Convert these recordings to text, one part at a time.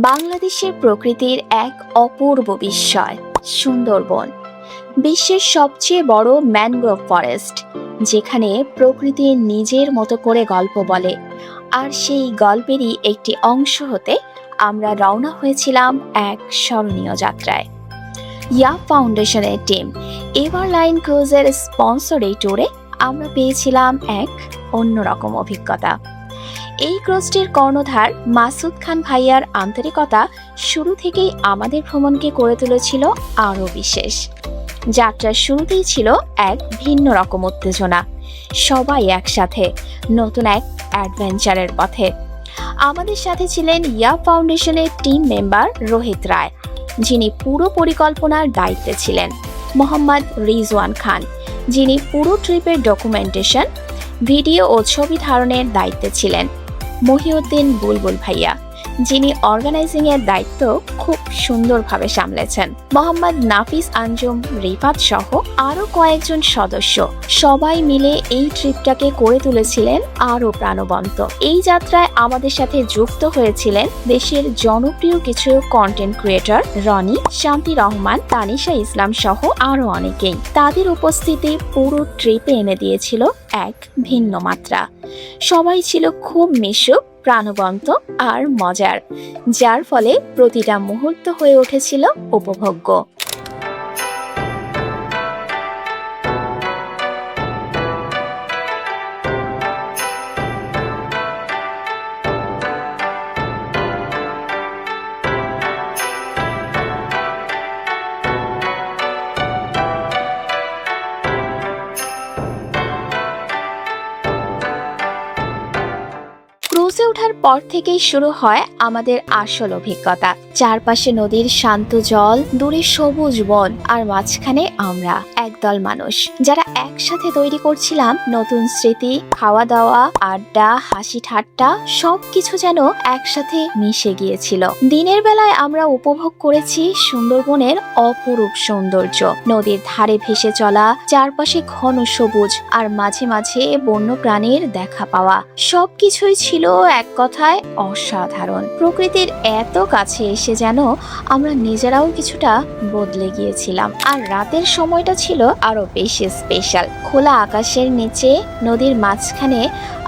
বাংলাদেশের প্রকৃতির এক অপূর্ব বিস্ময় সুন্দরবন। বিশ্বের সবচেয়ে বড় ম্যানগ্রোভ ফরেস্ট, যেখানে প্রকৃতি নিজের মতো করে গল্প বলে। আর সেই গল্পেরই একটি অংশ হতে আমরা রওনা হয়েছিলাম এক স্মরণীয় যাত্রায়। ইয়া ফাউন্ডেশনের টিম এভারলাইন ক্রুজের স্পন্সর এই ট্যুরে আমরা পেয়েছিলাম এক অন্যরকম অভিজ্ঞতা। এই ক্রুজটির কর্ণধার মাসুদ খান ভাইয়ার আন্তরিকতা শুরু থেকেই আমাদের ভ্রমণকে করে তুলেছিল আরও বিশেষ। যাত্রার শুরুতেই ছিল এক ভিন্ন রকম উত্তেজনা, সবাই একসাথে নতুন এক অ্যাডভেঞ্চারের পথে। আমাদের সাথে ছিলেন ইয়া ফাউন্ডেশনের টিম মেম্বার রোহিত রায়, যিনি পুরো পরিকল্পনার দায়িত্বে ছিলেন, মোহাম্মদ রিজওয়ান খান, যিনি পুরো ট্রিপের ডকুমেন্টেশন, ভিডিও ও ছবি ধারণের দায়িত্বে ছিলেন, মহিউদ্দিন বুলবুল ভাইয়া, যিনি অর্গানাইজিং এর দায়িত্ব খুব সুন্দরভাবে সামলেছেন, মোহাম্মদ নাফিস আঞ্জুম রিফাত সহ আরো কয়েকজন সদস্য। সবাই মিলে এই ট্রিপটাকে করে তুলেছিলেন আরো প্রাণবন্ত। এই যাত্রায় আমাদের সাথে যুক্ত হয়েছিলেন দেশের জনপ্রিয় কিছু কন্টেন্ট ক্রিয়েটর রনি, শান্তি রহমান, তানিশা ইসলাম সহ আরো অনেকেই। তাদের উপস্থিতি পুরো ট্রিপে এনে দিয়েছিল এক ভিন্ন মাত্রা। সবাই ছিল খুব মিশুক, প্রাণবন্ত আর মজার, যার ফলে প্রতিটা মুহূর্ত হয়ে উঠেছিল উপভোগ্য। ক্রুজে ওঠার পর থেকেই শুরু হয় আমাদের আসল অভিজ্ঞতা। চারপাশে নদীর শান্ত জল, দূরে সবুজ বন, আর মাঝখানে আমরা একদল মানুষ যারা একসাথে তৈরি করছিলাম নতুন স্মৃতি। খাওয়া দাওয়া, আড্ডা, হাসি ঠাট্টা সবকিছু যেন একসাথে মিশে গিয়েছিল। দিনের বেলায় আমরা উপভোগ করেছি সুন্দরবনের অপরূপ সৌন্দর্য, নদীর ধারে ভেসে চলা, চারপাশে ঘন সবুজ, আর মাঝে মাঝে বন্য প্রাণীর দেখা পাওয়া। সবকিছুই ছিল এক কথায় অসাধারণ। প্রকৃতির এত কাছে এসে যেন আমরা নিজেরাও কিছুটা বদলে গিয়েছিলাম। আর রাতের সময়টা ছিল আরো বেশি স্পেশাল। খোলা আকাশের নিচে নদীর মাঝখানে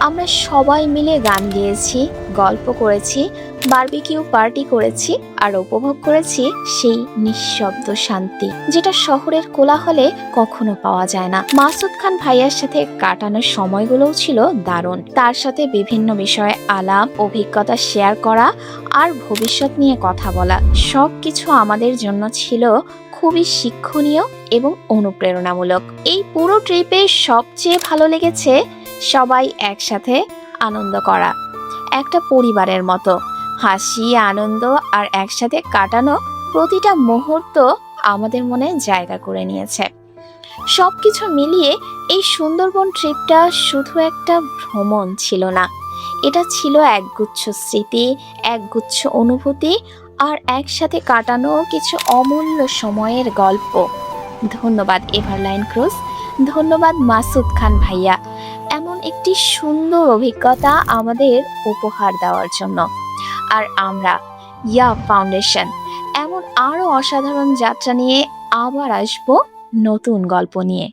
আমরা সবাই মিলে গান গেয়েছি, গল্প করেছি, বারবিকিউ পার্টি করেছি, আর উপভোগ করেছি সেই নিঃশব্দ শান্তি, যেটা শহরের কোলাহলে কখনো পাওয়া যায় না। মাসুদ খান ভাইয়ার সাথে কাটানোর সময়গুলোও ছিল দারুণ। তার সাথে বিভিন্ন বিষয়ে আলাপ, অভিজ্ঞতা শেয়ার করা আর ভবিষ্যৎ নিয়ে কথা বলা সবকিছু আমাদের জন্য ছিল খুবই শিক্ষণীয় এবং অনুপ্রেরণামূলক। এই পুরো ট্রিপে সবচেয়ে ভালো লেগেছে সবাই একসাথে আনন্দ করা, একটা পরিবারের মতো হাসি, আনন্দ আর একসাথে কাটানো প্রতিটা মুহূর্ত আমাদের মনে জায়গা করে নিয়েছে। সবকিছু মিলিয়ে এই সুন্দরবন ট্রিপটা শুধু একটা ভ্রমণ ছিল না, এটা ছিল একগুচ্ছ স্মৃতি, একগুচ্ছ অনুভূতি আর একসাথে কাটানো কিছু অমূল্য সময়ের গল্প। ধন্যবাদ এভারলাইন ক্রুজ, ধন্যবাদ মাসুদ খান ভাইয়া এমন একটি সুন্দর অভিজ্ঞতা আমাদের উপহার দেওয়ার জন্য। আর আমরা ইয়া ফাউন্ডেশন এমন আরো অসাধারণ যাত্রা নিয়ে আবার আসবো নতুন গল্প নিয়ে।